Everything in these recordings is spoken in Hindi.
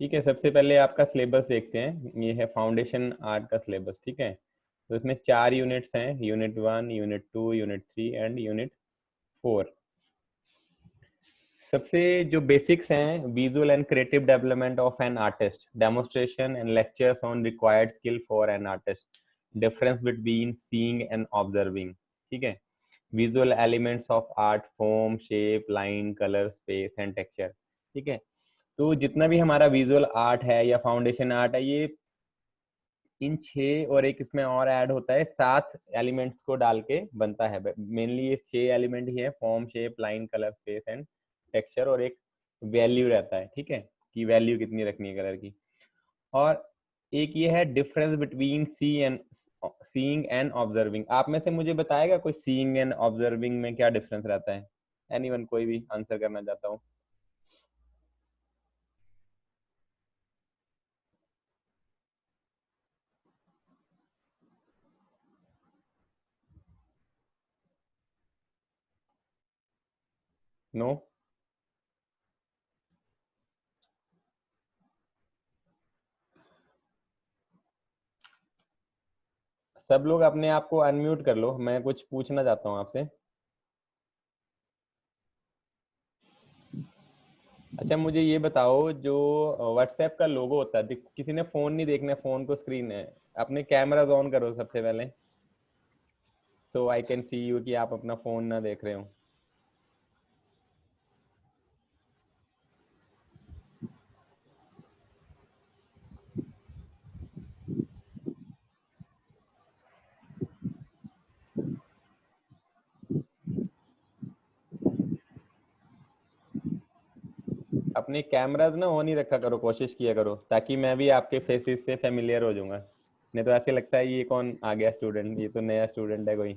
ठीक है, सबसे पहले आपका सिलेबस देखते हैं। ये है फाउंडेशन आर्ट का सिलेबस। ठीक है, तो इसमें 4 यूनिट्स हैं, unit 1, unit 2, unit 3 and unit 4। सबसे जो बेसिक्स हैं, visual and creative development of an artist, demonstration and lectures on required skill for an artist, difference between seeing and observing. ठीक है, visual elements of art, form, shape, line, colour, space and texture. ठीक है, तो जितना भी हमारा विजुअल आर्ट है या फाउंडेशन आर्ट है, ये इन 6 और एक इसमें और ऐड होता है, 7 एलिमेंट्स को डाल के बनता है। मेनली ये 6 एलिमेंट ही है, form, shape, line, colour, space and texture, और एक वैल्यू रहता है। ठीक है, कि वैल्यू कितनी रखनी है कलर की। और एक ये है difference between seeing and observing. आप में से मुझे बताएगा कोई सीइंग एंड ऑब्जर्विंग में क्या डिफरेंस रहता है? एनीवन, कोई भी आंसर करना चाहता हूँ? नो? सब लोग अपने आप को अनम्यूट कर लो, मैं कुछ पूछना चाहता हूँ आपसे। अच्छा, मुझे ये बताओ, जो व्हाट्सएप का लोगो होता है, किसी ने फोन नहीं देखना, फोन को स्क्रीन है, अपने कैमराज ऑन करो सबसे पहले, सो आई कैन सी यू कि आप अपना फोन ना देख रहे हो। अपने कैमराज ना ऑन ही रखा करो, कोशिश किया करो, ताकि मैं भी आपके फेसेस से फेमिलियर हो जाऊंगा। नहीं तो ऐसे लगता है ये कौन आ गया स्टूडेंट, ये तो नया स्टूडेंट है कोई।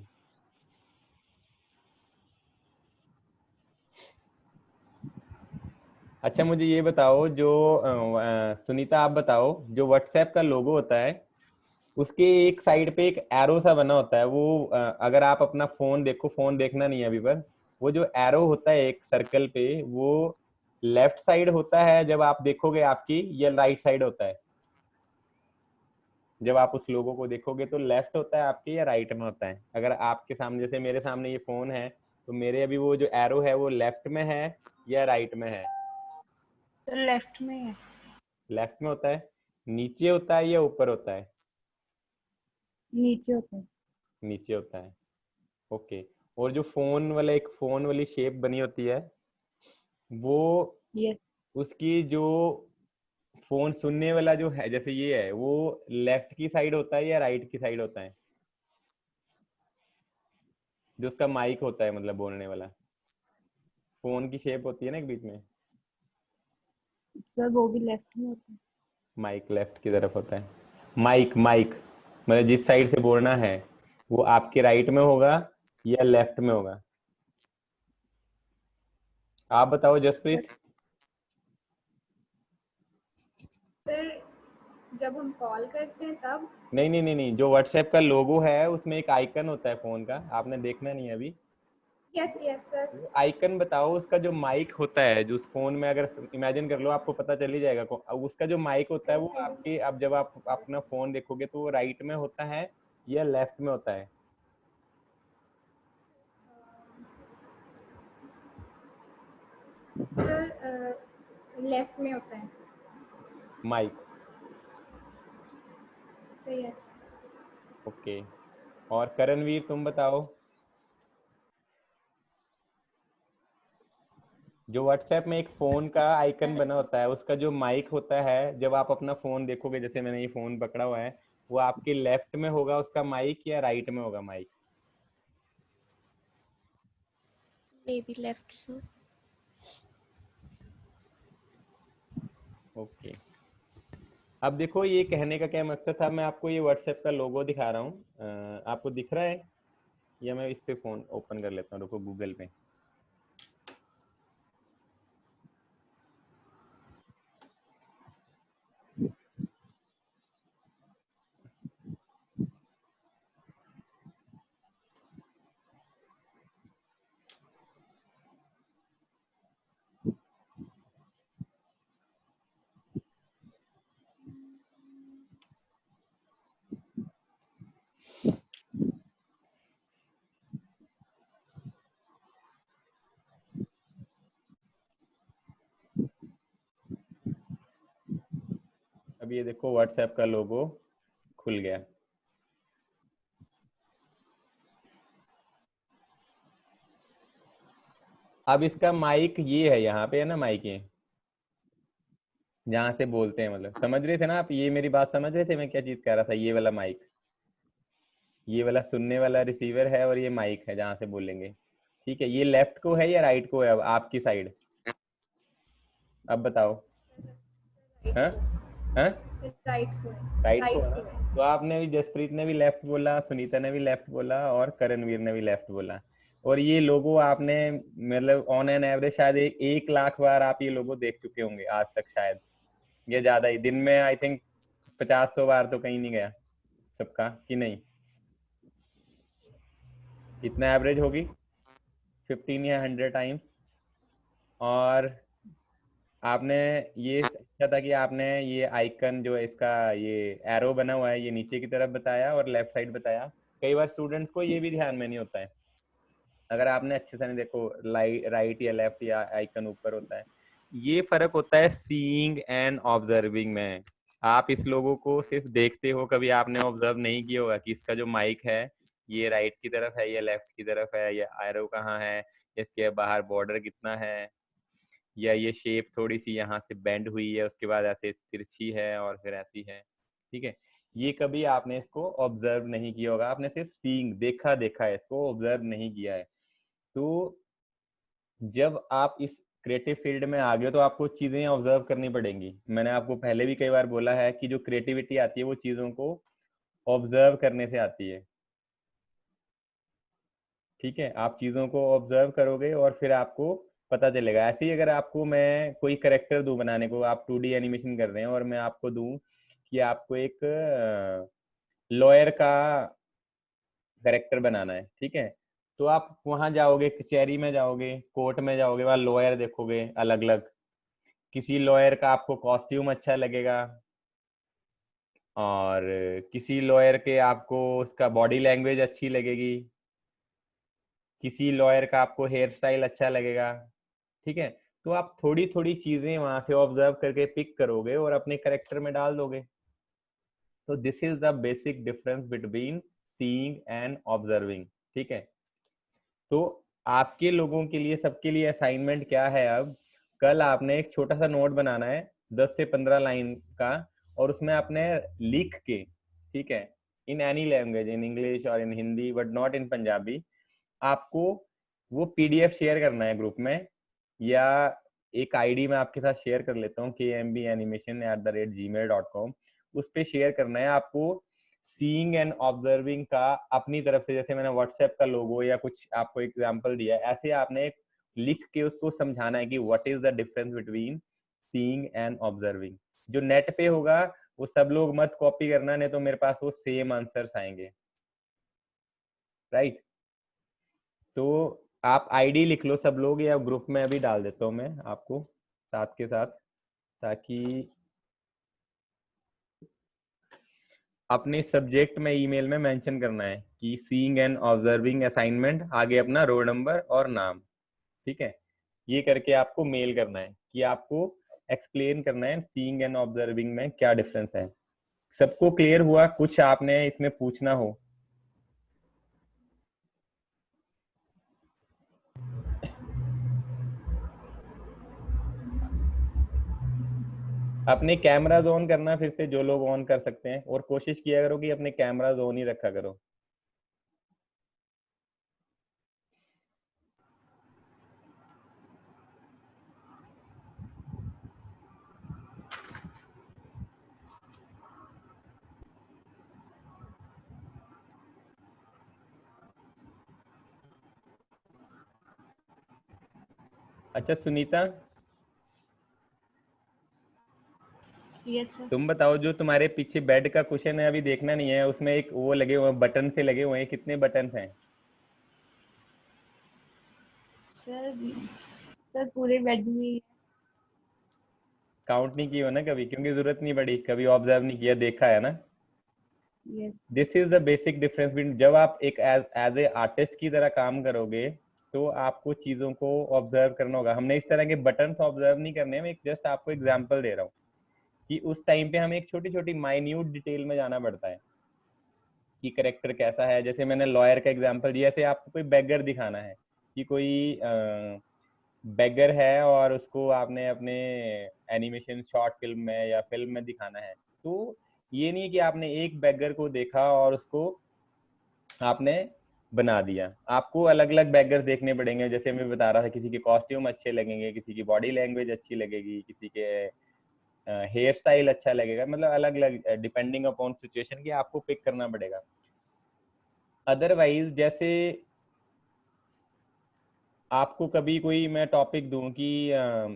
अच्छा, मुझे ये बताओ, जो सुनीता, आप बताओ, जो व्हाट्सएप का लोगो होता है, उसके एक साइड पे एक एरो सा बना होता है, वो अगर आप अपना फोन देखो, फोन देखना नहीं है अभी, पर वो जो एरो होता है एक सर्कल पे, वो लेफ्ट साइड होता है जब आप देखोगे आपकी, या राइट साइड होता है? जब आप उस लोगो को देखोगे तो लेफ्ट होता है आपके या राइट में होता है? अगर आपके सामने, जैसे मेरे सामने ये फोन है, तो मेरे अभी वो जो एरो है वो लेफ्ट में है या राइट में है? तो लेफ्ट में है। लेफ्ट में होता है। नीचे होता है या ऊपर होता है? नीचे होता है। नीचे होता है। ओके। और जो फोन वाला, एक फोन वाली शेप बनी होती है, वो यस। उसकी जो फोन सुनने वाला जो है, जैसे ये है, वो लेफ्ट की साइड होता है या राइट की साइड होता है? जो उसका माइक होता है, मतलब बोलने वाला, फोन की शेप होती है ना एक बीच में, सर वो भी लेफ्ट में होता है। माइक लेफ्ट की तरफ होता है। माइक माइक मतलब जिस साइड से बोलना है, वो आपके राइट में होगा या लेफ्ट में होगा? आप बताओ सर, जसप्रीत। सर जब हम कॉल करते हैं तब। नहीं नहीं नहीं नहीं, जो व्हाट्सएप का लोगो है उसमें एक आइकन होता है फोन का, आपने देखना नहीं है अभी। Yes yes sir. वो आइकन बताओ, उसका जो माइक होता है, जो उस फोन में, अगर इमेजिन कर लो, आपको पता चल ही जाएगा अब उसका जो माइक होता है वो आपके, अब जब आप अपना फोन देखोगे तो वो राइट में होता है या लेफ्ट में होता है? सर लेफ्ट में होता है। माइक। Sir yes. ओके। और करणवीर, तुम बताओ, जो व्हाट्सएप में एक फोन का आइकन बना होता है, उसका जो माइक होता है, जब आप अपना फोन देखोगे, जैसे मैंने ये फोन पकड़ा हुआ है, वो आपके लेफ्ट में होगा उसका माइक या राइट में होगा mic? Maybe left, sir. Okay. अब देखो, ये कहने का क्या मकसद था, मैं आपको ये व्हाट्सएप का लोगो दिखा रहा हूँ, आपको दिख रहा है? या मैं इस पे फोन ओपन कर लेता हूँ, रुको, गूगल पे। अब ये देखो व्हाट्सएप का लोगो खुल गया। अब इसका माइक ये है, यहाँ पे है ना माइक, ये जहाँ से बोलते हैं, मतलब समझ रहे थे ना आप? ये मेरी बात समझ रहे थे मैं क्या चीज कह रहा था? ये वाला माइक, ये वाला सुनने वाला रिसीवर है और ये माइक है जहाँ से बोलेंगे। ठीक है, ये लेफ्ट को है या राइट को है अब आपकी साइड? अब बताओ। हाँ हाँ, राइट को है। राइट को राइट है को ना? है। तो आपने भी, जसप्रीत ने भी लेफ्ट बोला, सुनीता ने भी लेफ्ट बोला और करणवीर ने भी लेफ्ट बोला। और ये लोगो आपने मतलब ऑन एन एवरेज शायद 1 लाख बार आप ये लोगो देख चुके होंगे आज तक, शायद ये ज्यादा ही, दिन में आई थिंक 50-100 बार तो कहीं नहीं गया सबका, कि नहीं? इतना एवरेज होगी 15 या 100 टाइम्स। और आपने ये अच्छा था कि आपने ये आइकन जो है इसका, ये एरो बना हुआ है, ये नीचे की तरफ बताया और लेफ्ट साइड बताया। कई बार स्टूडेंट्स को ये भी ध्यान में नहीं होता है, अगर आपने अच्छे से नहीं देखो, राइट या लेफ्ट या आइकन ऊपर होता है। ये फर्क होता है सीइंग एंड ऑब्जर्विंग में। आप इस लोगों को सिर्फ देखते हो, कभी आपने ऑब्जर्व नहीं किया होगा कि इसका जो माइक है ये राइट की तरफ है या लेफ्ट की तरफ है, या एरो कहाँ है, इसके बाहर बॉर्डर कितना है, या ये शेप थोड़ी सी यहाँ से बेंड हुई है उसके बाद ऐसे तिरछी है और फिर ऐसी है। ठीक है, ये कभी आपने इसको ऑब्जर्व नहीं किया होगा, आपने सिर्फ सीइंग, देखा देखा है, इसको ऑब्जर्व नहीं किया है। तो जब आप इस क्रिएटिव फील्ड में आ गए तो आपको चीजें ऑब्जर्व करनी पड़ेंगी। मैंने आपको पहले भी कई बार बोला है कि जो क्रिएटिविटी आती है वो चीजों को ऑब्जर्व करने से आती है। ठीक है, आप चीजों को ऑब्जर्व करोगे और फिर आपको पता चलेगा। ऐसे ही अगर आपको मैं कोई करेक्टर दूं बनाने को, आप 2D एनिमेशन कर रहे हैं और मैं आपको दूं कि आपको एक लॉयर का करेक्टर बनाना है, ठीक है, तो आप वहां जाओगे, कचहरी में जाओगे, कोर्ट में जाओगे, वहां लॉयर देखोगे अलग अलग। किसी लॉयर का आपको कॉस्ट्यूम अच्छा लगेगा और किसी लॉयर के आपको उसका बॉडी लैंग्वेज अच्छी लगेगी, किसी लॉयर का आपको हेयर स्टाइल अच्छा लगेगा। ठीक है, तो आप थोड़ी थोड़ी चीजें वहां से ऑब्जर्व करके पिक करोगे और अपने करेक्टर में डाल दोगे। तो this is the basic difference between seeing and observing. ठीक है, तो आपके लोगों के लिए, सबके लिए असाइनमेंट क्या है? अब कल आपने एक छोटा सा नोट बनाना है 10 से 15 लाइन का, और उसमें आपने लिख के, ठीक है, in any language, in English और in Hindi but not in Punjabi, आपको वो पीडीएफ शेयर करना है ग्रुप में, या एक आईडी मैं आपके साथ शेयर कर लेता हूँ, kmbanimation@gmail.com, उस पर शेयर करना है आपको सीइंग एंड ऑब्जर्विंग का अपनी तरफ से। जैसे मैंने व्हाट्सएप का लोगो या कुछ आपको एग्जांपल दिया, ऐसे आपने लिख के उसको समझाना है कि what is the difference between seeing and observing. जो नेट पे होगा वो सब लोग मत कॉपी करना, नहीं तो मेरे पास वो सेम आंसर्स आएंगे, राइट? तो आप आईडी लिख लो सब लोग, या ग्रुप में अभी डाल देता हूँ मैं आपको साथ के साथ, ताकि अपने सब्जेक्ट में ईमेल में मेंशन करना है कि सीइंग एंड ऑब्जर्विंग असाइनमेंट, आगे अपना रोल नंबर और नाम। ठीक है, ये करके आपको मेल करना है कि आपको एक्सप्लेन करना है सीइंग एंड ऑब्जर्विंग में क्या डिफरेंस है। सबको क्लियर हुआ? कुछ आपने इसमें पूछना हो? अपने कैमराज ऑन करना फिर से, जो लोग ऑन कर सकते हैं, और कोशिश किया करो कि अपने कैमराज ऑन ही रखा करो। अच्छा सुनीता, यस सर। तुम बताओ, जो तुम्हारे पीछे बेड का कुशन है, अभी देखना नहीं है, उसमें एक वो लगे हुए हैं, बटन से लगे हुए हैं, कितने बटन हैं? सर सर पूरे बेड में। काउंट नहीं किए हो ना कभी? क्योंकि जरूरत नहीं पड़ी, कभी ऑब्जर्व नहीं किया, देखा है ना? Yes. This is the basic difference between, जब आप एक एज ए आर्टिस्ट की तरह काम करोगे तो आपको चीजों को ऑब्जर्व करना होगा। हमने इस तरह के बटन ऑब्जर्व नहीं करने, मैं जस्ट आपको एग्जांपल दे रहा हूँ कि उस टाइम पे हमें एक छोटी छोटी माइन्यूट डिटेल में जाना पड़ता है कि करेक्टर कैसा है। जैसे मैंने लॉयर का एग्जांपल दिया, जैसे आपको कोई बेगर दिखाना है कि कोई बेगर है और उसको आपने अपने एनिमेशन शॉर्ट फिल्म में या फिल्म में दिखाना है, तो ये नहीं कि आपने एक बेगर को देखा और उसको आपने बना दिया। आपको अलग अलग बैकग्राउंड देखने पड़ेंगे। जैसे मैं बता रहा था, किसी के कॉस्ट्यूम अच्छे लगेंगे, किसी की बॉडी लैंग्वेज अच्छी लगेगी, किसी के हेयर स्टाइल अच्छा लगेगा, मतलब अलग अलग डिपेंडिंग अपॉन सिचुएशन की आपको पिक करना पड़ेगा। अदरवाइज जैसे आपको कभी कोई मैं टॉपिक दूं कि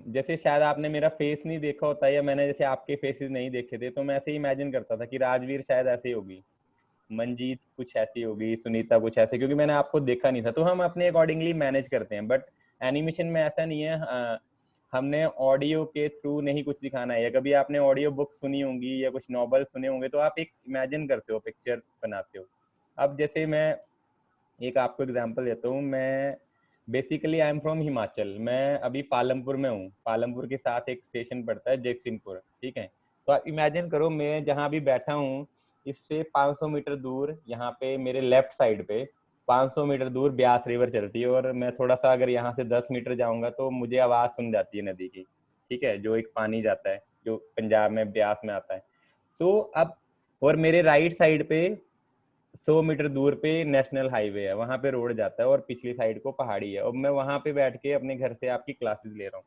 जैसे शायद आपने मेरा फेस नहीं देखा होता या मैंने जैसे आपके फेसेस नहीं देखे थे, तो मैं ऐसे ही इमेजिन करता था कि राजवीर शायद ऐसे होगी, मंजीत कुछ ऐसी होगी, सुनीता कुछ ऐसे, क्योंकि मैंने आपको देखा नहीं था। तो हम अपने अकॉर्डिंगली मैनेज करते हैं। बट एनिमेशन में ऐसा नहीं है। हमने ऑडियो के थ्रू नहीं कुछ दिखाना है। या कभी आपने ऑडियो बुक सुनी होंगी या कुछ नॉवल सुने होंगे, तो आप एक इमेजिन करते हो, पिक्चर बनाते हो। अब जैसे मैं एक आपको एग्जांपल देता हूँ। मैं basically I am from Himachal. मैं अभी पालमपुर में हूँ। पालमपुर के साथ एक स्टेशन पड़ता है जगतसिंहपुर, ठीक है। तो आप इमेजिन करो, मैं जहाँ भी बैठा हूँ इससे 500 मीटर दूर, यहाँ पे मेरे लेफ्ट साइड पे 500 मीटर दूर ब्यास रिवर चलती है। और मैं थोड़ा सा अगर यहाँ से 10 मीटर जाऊंगा तो मुझे आवाज सुन जाती है नदी की, ठीक है, जो एक पानी जाता है जो पंजाब में ब्यास में आता है। तो अब और मेरे राइट साइड पे 100 मीटर दूर पे नेशनल हाईवे है, वहां पे रोड जाता है और पिछली साइड को पहाड़ी है। और मैं वहां पे बैठ के अपने घर से आपकी क्लासेस ले रहा हूँ।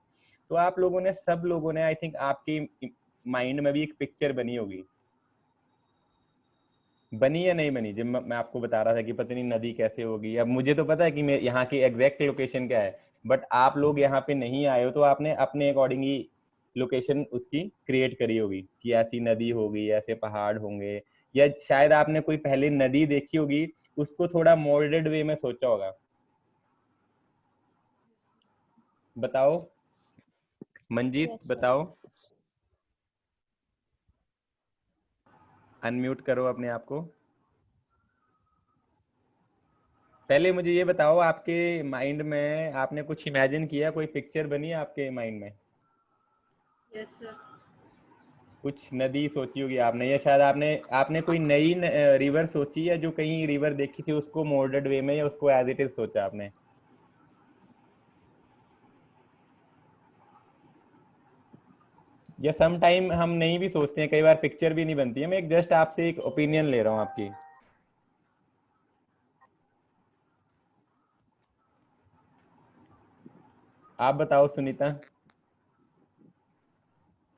तो आप लोगों ने, सब लोगों ने, आई थिंक आपकी माइंड में भी एक पिक्चर बनी होगी। बनी या नहीं बनी? जब मैं आपको बता रहा था कि पता नहीं नदी कैसे होगी। अब मुझे तो पता है कि मैं यहाँ की एग्जैक्ट लोकेशन क्या है, बट आप लोग यहाँ पे नहीं आए हो, तो आपने अपने अकॉर्डिंगली लोकेशन उसकी क्रिएट करी होगी कि ऐसी नदी होगी, ऐसे पहाड़ होंगे, या शायद आपने कोई पहले नदी देखी होगी, उसको थोड़ा मॉडर्ड वे में सोचा होगा। बताओ मंजीत, यस सर। बताओ। अनम्यूट करो अपने आप को। पहले मुझे ये बताओ, आपके माइंड में आपने कुछ इमेजिन किया, कोई पिक्चर बनी है आपके माइंड में? Yes sir. कुछ नदी सोची होगी आपने, या शायद आपने आपने कोई नई रिवर सोची, या जो कहीं रिवर देखी थी उसको मॉडर्ड वे में, या उसको एज इट इज सोचा आपने? या सम टाइम हम नहीं भी सोचते हैं, कई बार पिक्चर भी नहीं बनती है। मैं एक जस्ट आपसे एक ओपिनियन ले रहा हूँ आपकी। आप बताओ सुनीता।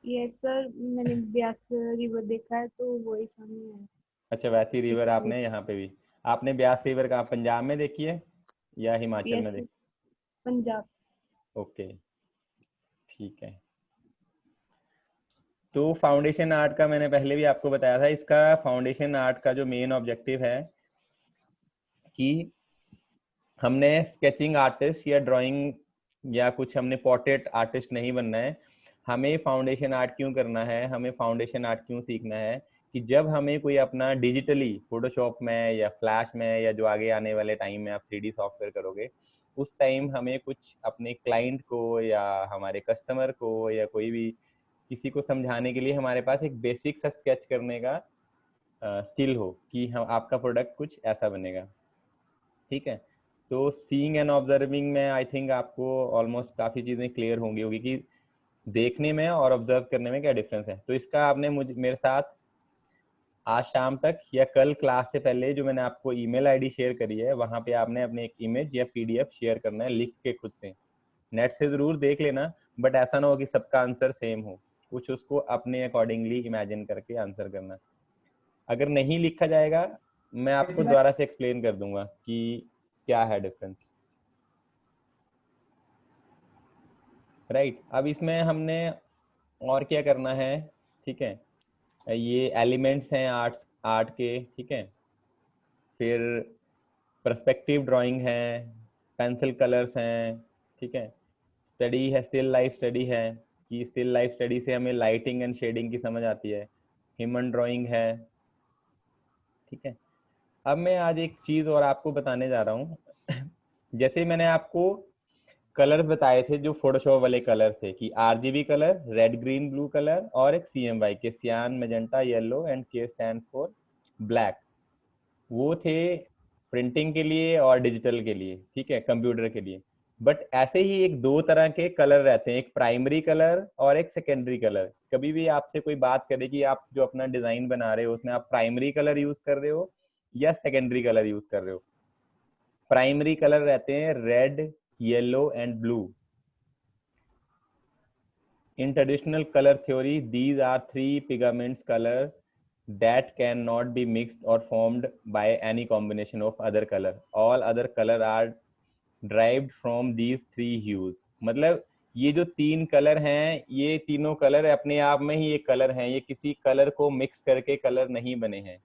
ये सर मैंने ब्यास रिवर देखा है तो वही सामने है। अच्छा, वैसी रिवर पिक्चर। आपने यहाँ पे भी, आपने ब्यास रिवर कहाँ, पंजाब में देखी है या हिमाचल यस में सर, देखी? पंजाब। ओके, ठीक है। तो फाउंडेशन आर्ट का मैंने पहले भी आपको बताया था। इसका फाउंडेशन आर्ट का जो मेन ऑब्जेक्टिव है कि हमने स्केचिंग आर्टिस्ट या ड्राइंग या कुछ, हमने पोर्ट्रेट आर्टिस्ट नहीं बनना है। हमें फाउंडेशन आर्ट क्यों करना है, हमें फाउंडेशन आर्ट क्यों सीखना है कि जब हमें कोई अपना डिजिटली फोटोशॉप में या फ्लैश में, या जो आगे आने वाले टाइम में आप 3D सॉफ्टवेयर करोगे, उस टाइम हमें कुछ अपने क्लाइंट को या हमारे कस्टमर को या कोई भी किसी को समझाने के लिए हमारे पास एक बेसिक सा स्केच करने का स्किल हो कि हम, आपका प्रोडक्ट कुछ ऐसा बनेगा, ठीक है। तो सीइंग एंड ऑब्जर्विंग में आई थिंक आपको ऑलमोस्ट काफ़ी चीज़ें क्लियर होंगी कि देखने में और ऑब्जर्व करने में क्या डिफरेंस है। तो इसका आपने मुझे मेरे साथ आज शाम तक या कल क्लास से पहले जो मैंने आपको ईमेल आईडी शेयर करी है, वहाँ पे आपने अपने एक इमेज या पीडीएफ शेयर करना है लिख के खुद से। नेट से ज़रूर देख लेना, बट ऐसा ना हो कि सबका आंसर सेम हो। कुछ उसको अपने अकॉर्डिंगली इमेजिन करके आंसर करना। अगर नहीं लिखा जाएगा, मैं आपको दोबारा से एक्सप्लेन कर दूंगा कि क्या है डिफरेंस। राइट, अब इसमें हमने और क्या करना है, ठीक है। ये एलिमेंट्स हैं आर्ट के, ठीक है। फिर पर्सपेक्टिव ड्राइंग है, पेंसिल कलर्स हैं, ठीक है। स्टडी है, स्टिल लाइफ स्टडी है कि स्टिल लाइफ स्टडी से हमें लाइटिंग एंड शेडिंग की समझ आती है। ह्यूमन ड्राइंग है, ठीक है। अब मैं आज एक चीज़ और आपको बताने जा रहा हूँ। जैसे मैंने आपको कलर्स बताए थे जो फोटोशॉप वाले कलर थे कि RGB colour, red green blue colour, और एक सीएमवाई के सियान मैजेंटा येलो एंड के स्टैंड फॉर ब्लैक। वो थे प्रिंटिंग के लिए और डिजिटल के लिए, ठीक है, कंप्यूटर के लिए। बट ऐसे ही एक दो तरह के कलर रहते हैं, एक प्राइमरी कलर और एक सेकेंडरी कलर। कभी भी आपसे कोई बात करे कि आप जो अपना डिजाइन बना रहे हो उसमें आप प्राइमरी कलर यूज कर रहे हो या सेकेंडरी कलर यूज कर रहे हो। प्राइमरी कलर रहते हैं red, yellow and blue. In traditional color theory, these are three pigments color that cannot be mixed or formed by any combination of other color. All other color are derived from these three hues. मतलब ये जो तीन कलर हैं, ये तीनों कलर अपने आप में ही एक कलर हैं, ये किसी कलर को मिक्स करके कलर नहीं बने हैं।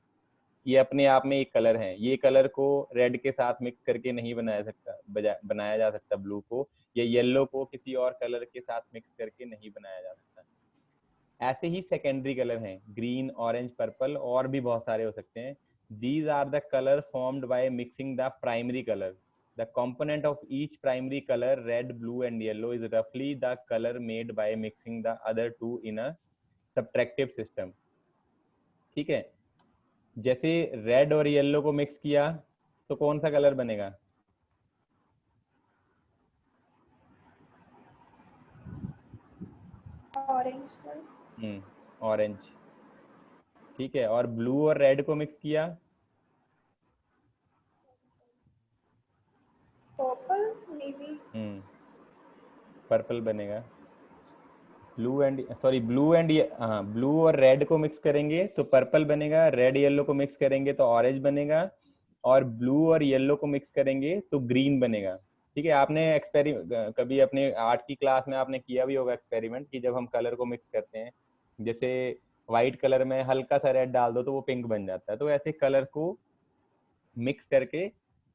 ये अपने आप में एक कलर है। ये कलर को रेड के साथ मिक्स करके नहीं बनाया जा सकता ब्लू को, या येलो को किसी और कलर के साथ मिक्स करके नहीं बनाया जा सकता। ऐसे ही सेकेंडरी कलर हैं, ग्रीन, ऑरेंज, पर्पल, और भी बहुत सारे हो सकते हैं। These are the colour formed by mixing the primary colour. The component of each primary color, red, blue and yellow, is roughly the color made by mixing the other two in a subtractive system। ठीक है, जैसे रेड और येलो को मिक्स किया तो कौन सा कलर बनेगा? Orange sir. ऑरेंज। ठीक है, और ब्लू और रेड को मिक्स किया? Purple may be. पर्पल बनेगा। ब्लू एंड हाँ, ब्लू और रेड को मिक्स करेंगे तो पर्पल बनेगा, रेड येलो को मिक्स करेंगे तो ऑरेंज बनेगा, और ब्लू और येलो को मिक्स करेंगे तो ग्रीन बनेगा। ठीक है, आपने कभी अपने आर्ट की क्लास में आपने किया भी होगा एक्सपेरिमेंट कि जब हम कलर को मिक्स करते हैं, जैसे व्हाइट कलर में हल्का सा रेड डाल दो तो वो पिंक बन जाता है। तो ऐसे कलर को मिक्स करके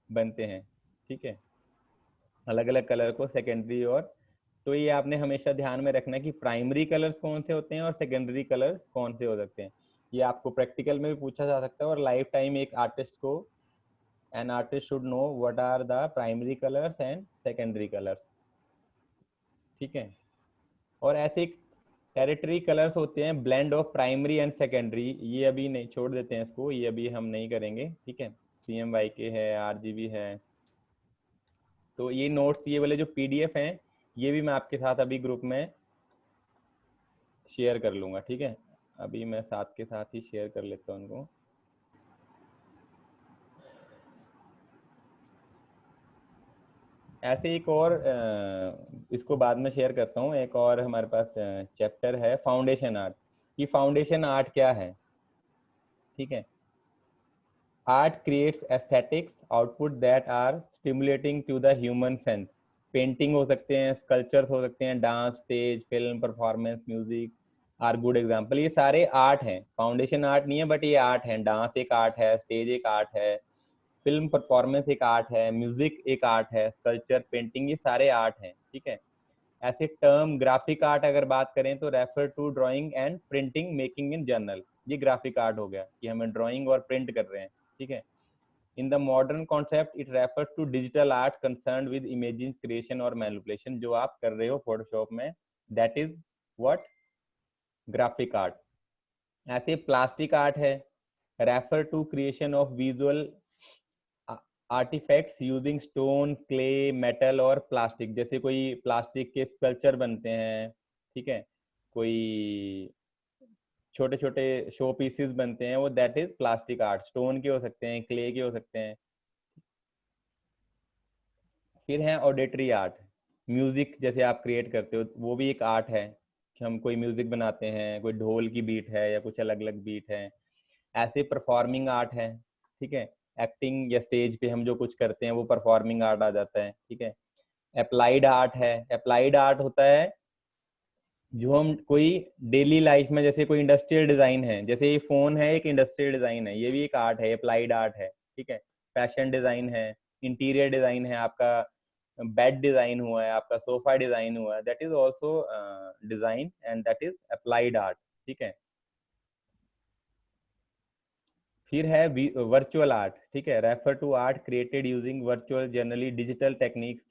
बनते हैं। ठीक है, अलग अलग कलर को सेकेंडरी और, तो ये आपने हमेशा ध्यान में रखना कि प्राइमरी कलर्स कौन से होते हैं और सेकेंडरी कलर कौन से हो सकते हैं। ये आपको प्रैक्टिकल में भी पूछा जा सकता है, और लाइफ टाइम एक आर्टिस्ट को, an artist should know what are the primary colours and secondary colours. ठीक है, और ऐसे टेरिटरी कलर्स होते हैं, blend of primary and secondary. ये अभी नहीं, छोड़ देते हैं इसको, ये अभी हम नहीं करेंगे। ठीक है, CMYK है, RGB है। तो ये नोट्स, ये वाले जो PDF हैं, ये भी मैं आपके साथ अभी ग्रुप में शेयर कर लूंगा। ठीक है, अभी मैं साथ के साथ ही शेयर कर लेता हूँ उनको। ऐसे एक और इसको बाद में शेयर करता हूँ। एक और हमारे पास चैप्टर है फाउंडेशन आर्ट। ये फाउंडेशन आर्ट क्या है? ठीक है, art creates aesthetics output that are stimulating to the human sense. Painting हो सकते हैं, स्कल्पचर्स हो सकते हैं, dance, stage, film, performance, music are good example. ये सारे आर्ट हैं, फाउंडेशन आर्ट नहीं है बट ये आर्ट है। डांस एक आर्ट है, स्टेज एक आर्ट है, फिल्म परफॉर्मेंस एक आर्ट है, म्यूजिक एक आर्ट है, स्कल्पचर, पेंटिंग, ये सारे आर्ट हैं। ठीक है, ऐसे टर्म ग्राफिक आर्ट अगर बात करें तो refer to drawing and printing making in general. ये ग्राफिक आर्ट हो गया कि हमें ड्राइंग और प्रिंट कर रहे हैं। ठीक है, in the modern concept it refers to digital art concern with images creation और मैनिपुलेशन। जो आप कर रहे हो फोटोशॉप में, that is what, graphic art. ऐसे प्लास्टिक आर्ट है, refer to creation of visual artifacts using stone, clay, metal और प्लास्टिक। जैसे कोई प्लास्टिक के स्कल्पचर बनते हैं, ठीक है, कोई छोटे छोटे शो पीसेस बनते हैं, वो that is plastic art. Stone के हो सकते हैं, क्ले के हो सकते हैं। फिर है ऑडिटरी आर्ट, म्यूजिक जैसे आप क्रिएट करते हो वो भी एक आर्ट है कि हम कोई म्यूजिक बनाते हैं, कोई ढोल की बीट है या कुछ अलग अलग बीट है। ऐसे परफॉर्मिंग आर्ट है। ठीक है, एक्टिंग या स्टेज पे हम जो कुछ करते हैं वो परफॉर्मिंग आर्ट आ जाता है। ठीक है, अप्लाइड आर्ट है। अप्लाइड आर्ट होता है जो हम कोई डेली लाइफ में, जैसे कोई इंडस्ट्रियल डिजाइन है, जैसे ये फोन है एक इंडस्ट्रियल डिजाइन है, ये भी एक आर्ट है, अप्लाइड आर्ट है। ठीक है, फैशन डिजाइन है, इंटीरियर डिजाइन है, आपका बेड डिजाइन हुआ है, आपका सोफा डिजाइन हुआ है, that is also design and that is applied art. ठीक है, फिर है वर्चुअल आर्ट। ठीक है, refer to art created using virtual generally digital techniques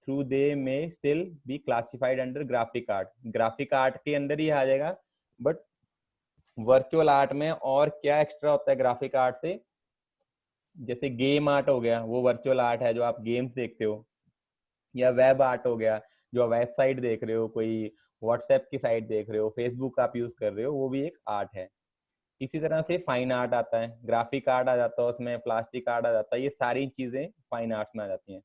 through they may still be classified under graphic art. Graphic art के अंदर ही आ जाएगा, बट वर्चुअल आर्ट में और क्या एक्स्ट्रा होता है ग्राफिक आर्ट से? जैसे गेम आर्ट हो गया, वो वर्चुअल आर्ट है जो आप गेम्स देखते हो, या वेब आर्ट हो गया जो आप वेबसाइट देख रहे हो, कोई व्हाट्सएप की साइट देख रहे हो, फेसबुक आप यूज कर रहे हो, वो भी एक आर्ट है। इसी तरह से फाइन आर्ट आता है, ग्राफिक आर्ट आ जाता है उसमें, प्लास्टिक आर्ट आ जाता है, ये सारी चीजें फाइन आर्ट्स में आ जाती हैं।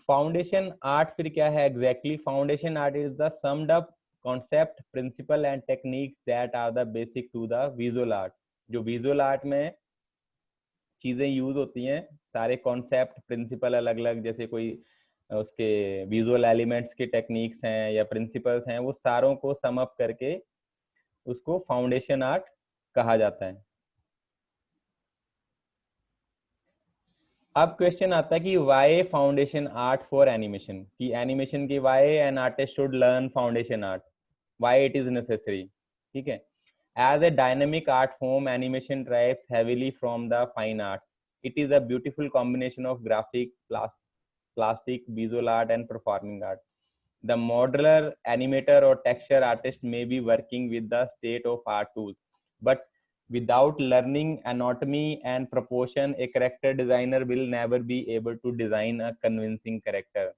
फाउंडेशन आर्ट फिर क्या है exactly? Foundation art is the summed up concept, principle and techniques that are the basic to the visual art. जो विजुअल आर्ट में चीजें यूज होती हैं, सारे कॉन्सेप्ट प्रिंसिपल अलग अलग, जैसे कोई उसके विजुअल एलिमेंट्स के टेक्निक्स हैं या प्रिंसिपल्स हैं, वो सारों को सम अप करके उसको फाउंडेशन आर्ट कहा जाता है। अब क्वेश्चन आता है कि why foundation art for animation, कि एनिमेशन की why an artist should learn foundation art, why it is necessary. ठीक है, as a dynamic art form animation drives heavily from the fine arts. It is a beautiful combination of graphic, plastic, visual art and performing art. The modeler, animator or texture artist may be working with the state of art tools, but without learning anatomy and proportion, a character designer will never be able to design a convincing character.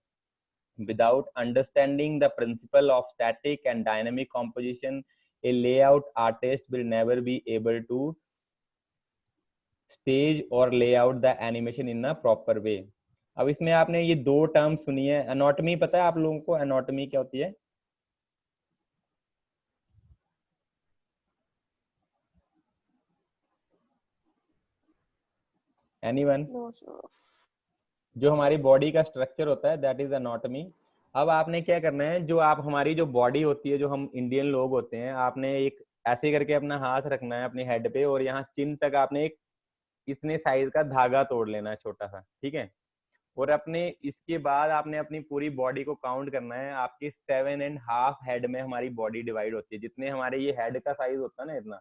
Without understanding the principle of static and dynamic composition, a layout artist will never be able to stage or lay out the animation in a proper way. अब इसमें आपने ये दो टर्म सुनी है, एनाटॉमी पता है आप लोगों को? एनाटॉमी क्या होती है? एनीवन? No, sir. जो हमारी बॉडी का स्ट्रक्चर होता है दैट इज एनाटॉमी। अब आपने क्या करना है, जो आप हमारी जो बॉडी होती है, जो हम इंडियन लोग होते हैं, आपने एक ऐसे करके अपना हाथ रखना है अपनी हेड पे, और यहाँ चिन तक आपने एक इतने साइज का धागा तोड़ लेना है छोटा सा, ठीक है? और अपने इसके बाद आपने अपनी पूरी बॉडी को काउंट करना है। आपके 7.5 हेड में हमारी बॉडी डिवाइड होती है। जितने हमारे ये हेड का साइज होता है ना, इतना,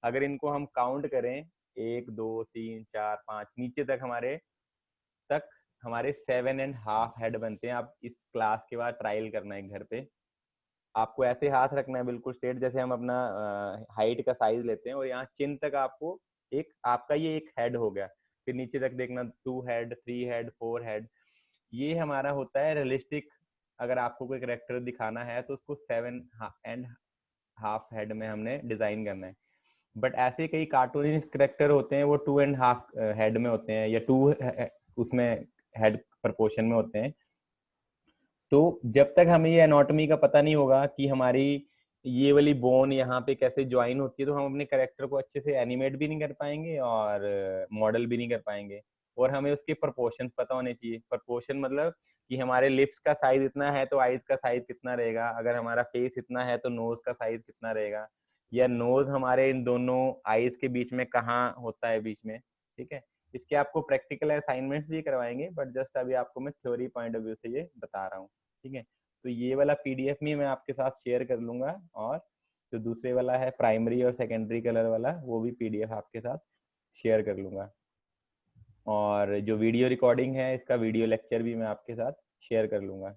अगर इनको हम काउंट करें 1 2 3 4 5 नीचे तक हमारे 7.5 हेड बनते हैं। आप इस क्लास के बाद ट्रायल करना है घर पे, आपको ऐसे हाथ रखना है बिल्कुल स्ट्रेट, जैसे हम अपना हाइट का साइज लेते हैं, और यहाँ चिन तक आपको एक आपका ये एक हेड हो गया। फिर नीचे तक देखना 2 हेड 3 हेड 4 हेड। ये हमारा होता है रियलिस्टिक। अगर आपको कोई करेक्टर दिखाना है तो उसको 7.5 हेड में हमने डिजाइन करना है। बट ऐसे कई कार्टूनिस्ट करेक्टर होते हैं वो 2.5 हेड में होते हैं, या 2 उसमें हेड प्रपोर्शन में होते हैं। तो जब तक हमें ये एनाटॉमी का पता नहीं होगा कि हमारी ये वाली बोन यहाँ पे कैसे ज्वाइन होती है, तो हम अपने कैरेक्टर को अच्छे से एनिमेट भी नहीं कर पाएंगे और मॉडल भी नहीं कर पाएंगे। और हमें उसके प्रपोर्शन पता होने चाहिए। प्रपोर्शन मतलब कि हमारे लिप्स का साइज इतना है तो आईज का साइज कितना रहेगा, अगर हमारा फेस इतना है तो नोज का साइज कितना रहेगा, या नोज हमारे इन दोनों आईज के बीच में कहाँ होता है बीच में। ठीक है, इसके आपको प्रैक्टिकल असाइनमेंट्स भी करवाएंगे, बट जस्ट अभी आपको मैं थ्योरी पॉइंट ऑफ व्यू से ये बता रहा हूँ। ठीक है, तो ये वाला पीडीएफ भी मैं आपके साथ शेयर कर लूंगा, और जो दूसरे वाला है प्राइमरी और सेकेंडरी कलर वाला, वो भी पीडीएफ आपके साथ शेयर कर लूंगा। और जो वीडियो रिकॉर्डिंग है इसका वीडियो लेक्चर भी मैं आपके साथ शेयर कर लूंगा।